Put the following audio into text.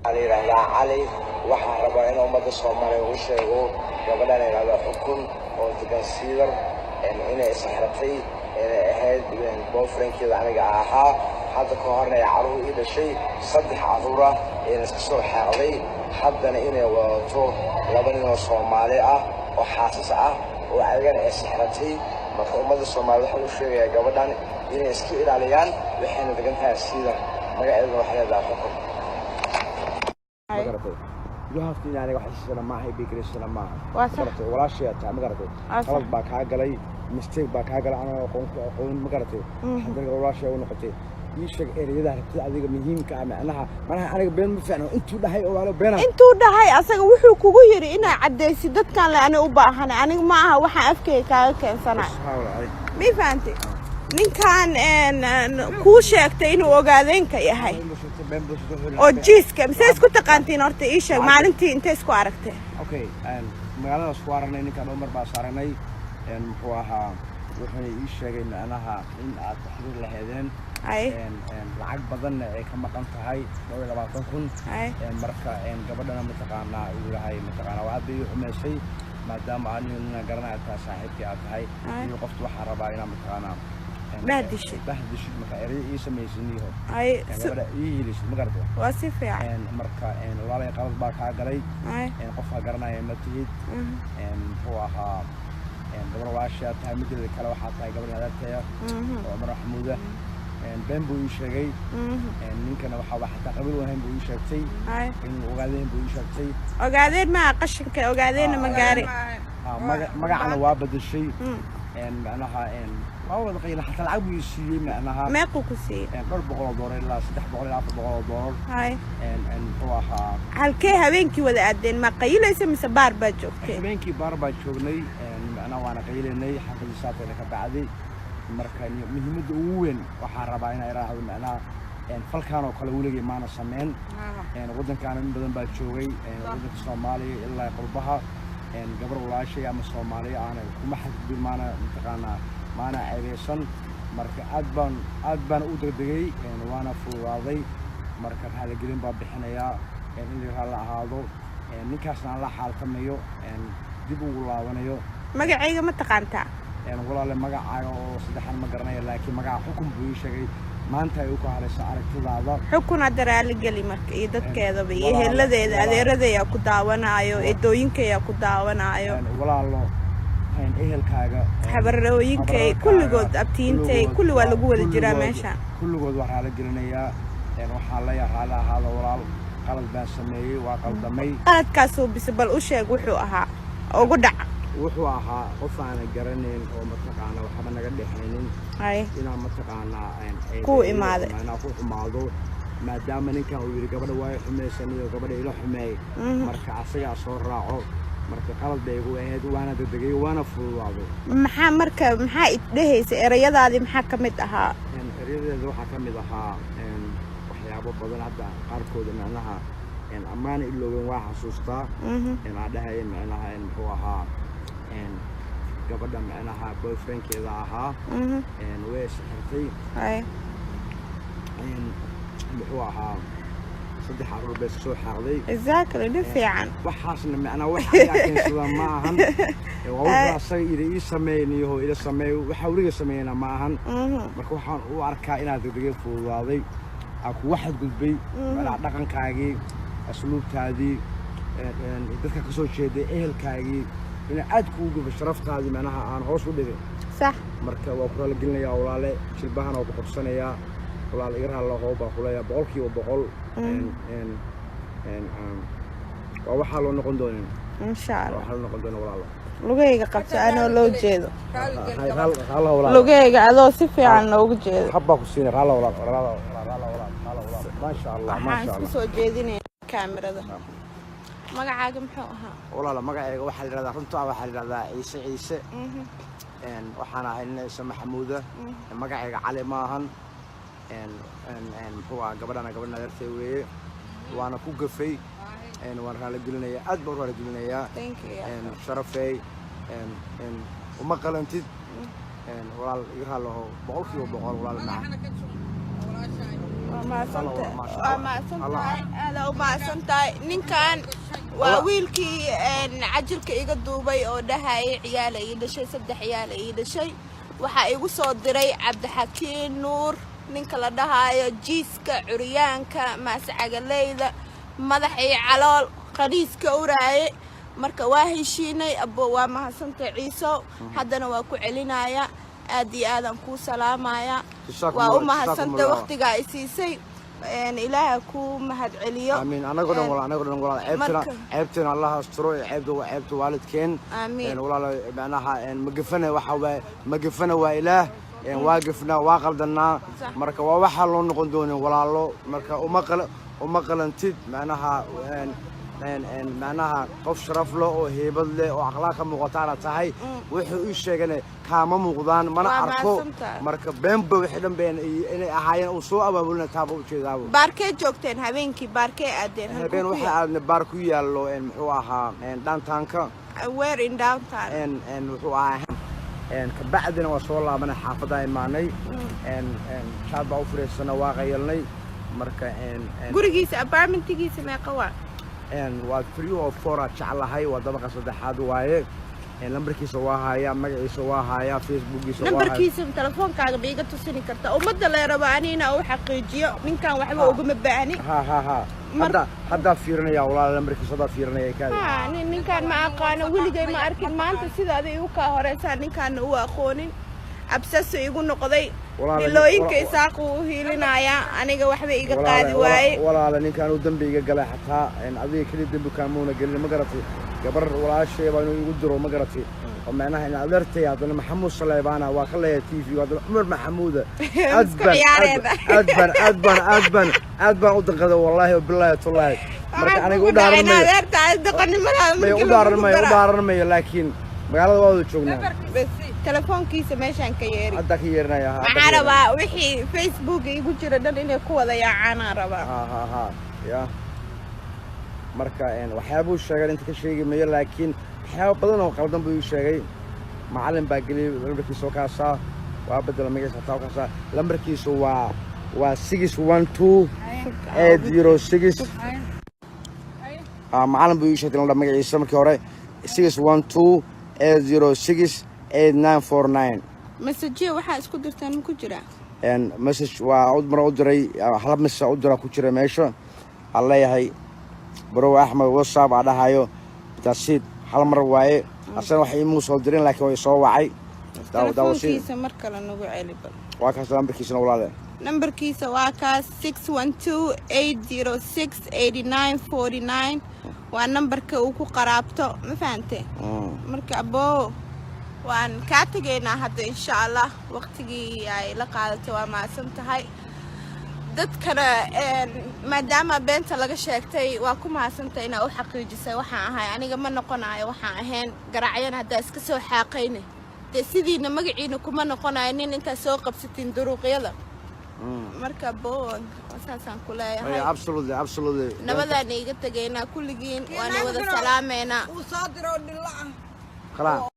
علي waxaa rabaa in ummadda Soomaaliyeed uu sheego gabadhan ay la xukun oo degan siidar inay saxratay inay ahayd boyfriendkeeda aniga ahaa hadda ka horna ay caruur ii dhashay 3 caruur ah ee iska soo xaaday haddana inay wadato 2 nin oo Soomaali ah oo xaasas ah oo ayagana ay saxratay marka ummadda Soomaaliyeed waxa uu sheegay gabadhan inay iska ilaaliyaan waxayna degan tahay siidar magaceedu waxa la yiraahdaa xukun You have to know what is my big reason ma. Wala shay ta ma garatay. Qalad baa ka galay, mistake baa ka galay ana qoon ma garatay. Hadda wala shay uu noqotay. Sheeg ereyada hartay adiga muhiimka ah macnaha aniga been ma fiicno intuu dhahay walaalo been intuu dhahay asaga wuxuu kugu yiri inaa cadeysid dadkan la ana u baahan aniga ma aha waxa afkay kaaga keensanaa. Mi fahanti. ninkan ku sheegtay inuu ogaadeenka yahay oo jiiska mise isku taqaantiin horta ii sheeg maalintii intee isku aragtay okay magaalada isku aragnay ninkan Umar baa saaranay muxuu ahaa wuxuu ii sheegay macnaha in aad taxriir lahaydeen lacag badan ay ka maqan tahay 220,000 marka gabadhana mataqaanaa uu yahay mataqaanaa waa hadii uu xumeysay maadaama aanina garanaa taa saaxiibkii aad tahay iyo qoftu waxa rabaa inaa mataqaanaa بهدش مكا يسميسنيه اي gabadha yihiis ma garto waa si fiican marka walaalay qalad baa ka galay qofka garanaya ma tihid wuxuu ahaa gabar waasha tahay midda kale waxa tahay gabar adeertaya oo Umar Maxmuuda been buu ii sheegay ninkana waxa xataa qabil wahayn buu ii sheegtay in ogaadeen buu ii sheegtay ogaadeen ma qashinka ogaadeen ma gaari magacana waa badashay macnaha أول قيل حتى العب يسيء معناها ما قوسي $400 إلا $400 هاي هو هالكيها بينكي ولا قدين ما قيل اسم سبار بجوك بينكي باربا شغلي أنا وأنا قيل إني حق الساعة لك بعدي مركاني مهم دوين وحرباينا يراها معناها فالكانوا كلوا لي معنا سمين غدا كان بدن بتشوي غدا الصومالي إلا يقربها قبل ولا شيء أما الصومالي أنا كم حد بمعنى متقانا معنا عيسان مركب أدبان أودردي وانا فوضي مركب هذا جرين باب بحنايا اللي هذا نكاسنا الله حال كميو دبوا الله ونيو مجا ما تقانتا والله مجا عيو صدحنا مجرنايا لكن مجا حكم بيشجع ما أنت يوكو على سعرك تلاذر حكم الدرالي جلي مرك إيدك كذا بيه هلا ذي يا كداونا عيو إدوين كيا كداونا عيو والله ehelkaaga xabarooyinkay kulligood abtiintay kulli waa lagu wada jiraa meesha kulligood waxa la gelinayaa waxa la yahay hada walaal qalad baan sameeyay waa qaldamay qaladkaas oo bisbal u sheeg wuxuu ahaa ugu dhac wuxuu ahaa qof aan garaneyn oo mataqaana waxba naga dhexaynin ina mataqaana ku imaaday ana ku xumaado maadaama ninkan uu yiri gabadha way xumeysanayo gabadha ila xumeey marka asaga soo raaco marka qalad bay ugu ahayd waana dadagay waana fuudaado maxaa idhaysa erayadaadi maxaa kamid ahaa erayadeeda waxa kamid ahaa waxyaabo badan hadda qaarkood macnaha amaan iloogan waa xasuustaa aan dhahay macnaha muxuu ahaa gabadha macnaha boyfriendkeeda ahaa way saxirtay muxuu ahaa صدق حرور بس سو حاضي exactly دفعاً وحاسنا معنا واحد لكن سوا معهن ووضع صير يسميني هو إلى سمي وحاول يسمينا معهن مركوحان وأركا إلى ذي فوضى أكو واحد قلت بي على عدقن كاجي أسلوب تادي دتك كسو شيء ده إهل كاجي إن أدكو بشرفت هذه معناها عن هوس ودي صح مركا وقرا لقلنا يا ولا شلبهنا وبقصنا يا ولا الإيرها الله هو بقوله يا بقولكي وبقول وحال نقول دونين إن شاء الله وحال نقول دون ولا الله لقيك قبت أنا لو جيدو لقيك هذا صفي عن لو جيدو حبك السنة هلا ولا ما شاء الله ما شاء الله سو جيدين الكاميرا ده ما قاعد محوها والله ما قاعد وحال هذا رنتوا وحال هذا عيسى وحنا هنا اسمه محمودة ما قاعد علي ماهن هو قبلنا درسي وانا كوقفي وانا على قلنا ادبر ولا قلنا شرفي وما قلنتي ولا يرها له بقولك وبقول ولا معه ما سنتاي نكان وويلكي عجلك iga duubay oo dhahay ciyaalay dhashay saddex ciyaalay dhashay waxa igu soo diray Cabdixakiin Nuur ninka la dhahayo jiiska curyaanka maasacagalayda madaxay calool qariiska uraaye marka waa heshiinay abo waa mahadsantahay Ciiso haddana waa ku celinaya aad iyo aad aan ku salaamaya waa u mahadsantahay waqtiga ay siisay إلهك مهد عليا آمين أنا قلنا عيبتنا الله استروي عيبته والد كين آمين والله معناها مقفنا وحوا مقفنا وإله واقفنا واقلدنا مركا وحلو نقدوني والله مركا ومقل انتد معناها معناها قف شرف له وهيبل له وأخلاقه مقطعة تهاي وحي إيشيغني كاما مقدان ما نعرفه مركب بين وحدن بين إني أحيانا وسوء بقولنا تابو كذا باركي جوكتين هبينكي باركي أدين بين واحد باركو يالو إن هوها إن دان تانكا where in downtown إن هوها إن كبعدنا وصولنا من حافظة إيماني إن شاب أوفر السنة واقعيلني مركا إن قريجيس apartment تيجيس ما قوى and what 3 or 4 jeclahay wadada saddexaad waaye lambarkiisa waa haya magaciisa waa haya facebookiisa waa lambarkiisa telefoonkaaga biiga tusini kartaa umada la rabo anina oo xaqiijiyo ninkan waxba ugu mabaani hadda fiirinaya walaal lambarkiisa hadda fiirinaya kaada ninkan ma aqaan wiligay ma arkin maanta sida ay u ka horeysan ninkan uu aqoonin absaso igu noqday ilooyinka isaaqu hiilinaya aniga waxba iga qaadi waaye walaal ninkan uu dambiga galay xataa adiga kali dambi kaamoona galin ma garatay gabar walaashay baa inuu igu diro ma garatay oo macnaha in adeertay adana Maxamuud Saleebana waa ka leeyahay TV wadana Umar Maxamuud adban u daqada wallahi billahi tallahi marka aniga u dhaaranay adeertay daqanimada u dhaaranay laakiin magaalada waa wada joognaa telefoonkiisa meeshan ka yeeri hadda ka yeerinaya waxaan rabaa wixii Facebook igu jira dhan inay ku wada yaacaan rabaa ya marka waxyaabo sheegay inta ka sheegay ma laakiin waxyaabo badan oo qaldan buu sheegay macallin baa galay lambarkiisa oo kaasa waa bedel magaciisa taa kaasa lambarkiisa waa 612 806 macallin buu sheegay magaciisa markii hore 612 806 8949 message waxa isku dirtaan ku jira message waa mar u diray hal message u dira ku jira meesha alla yahay baro Axmed WhatsApp adahayo taasiid hal mar waaye asan wax iimu soo dirin laakiin way soo wacay daawasiisa mar kale nagu celi bal waa kaas lambarkiisa walaal numberkiisa waa kaas 612-806-8949 waa numberka uu ku qaraabto ma fahamtay marka abo waan ka tageynaa hadda insha Allah waqtigii ay la qaadato waa maasan tahay dadkana maadaama beenta laga sheegtay waa ku maasantahay inaa u xaqiijisay waxaan ahay aniga ma noqonayo waxaan ahayn garaacyan hadda iska soo xaaqaynay de sidiina magaciina kuma noqonayo nin inta soo qabsatin duruuqyada marka boon wasaasan ku leeyahay absolutely nabadaan iga tageynaa kulligiin waan wada salaameena uu soo diro dhilla kala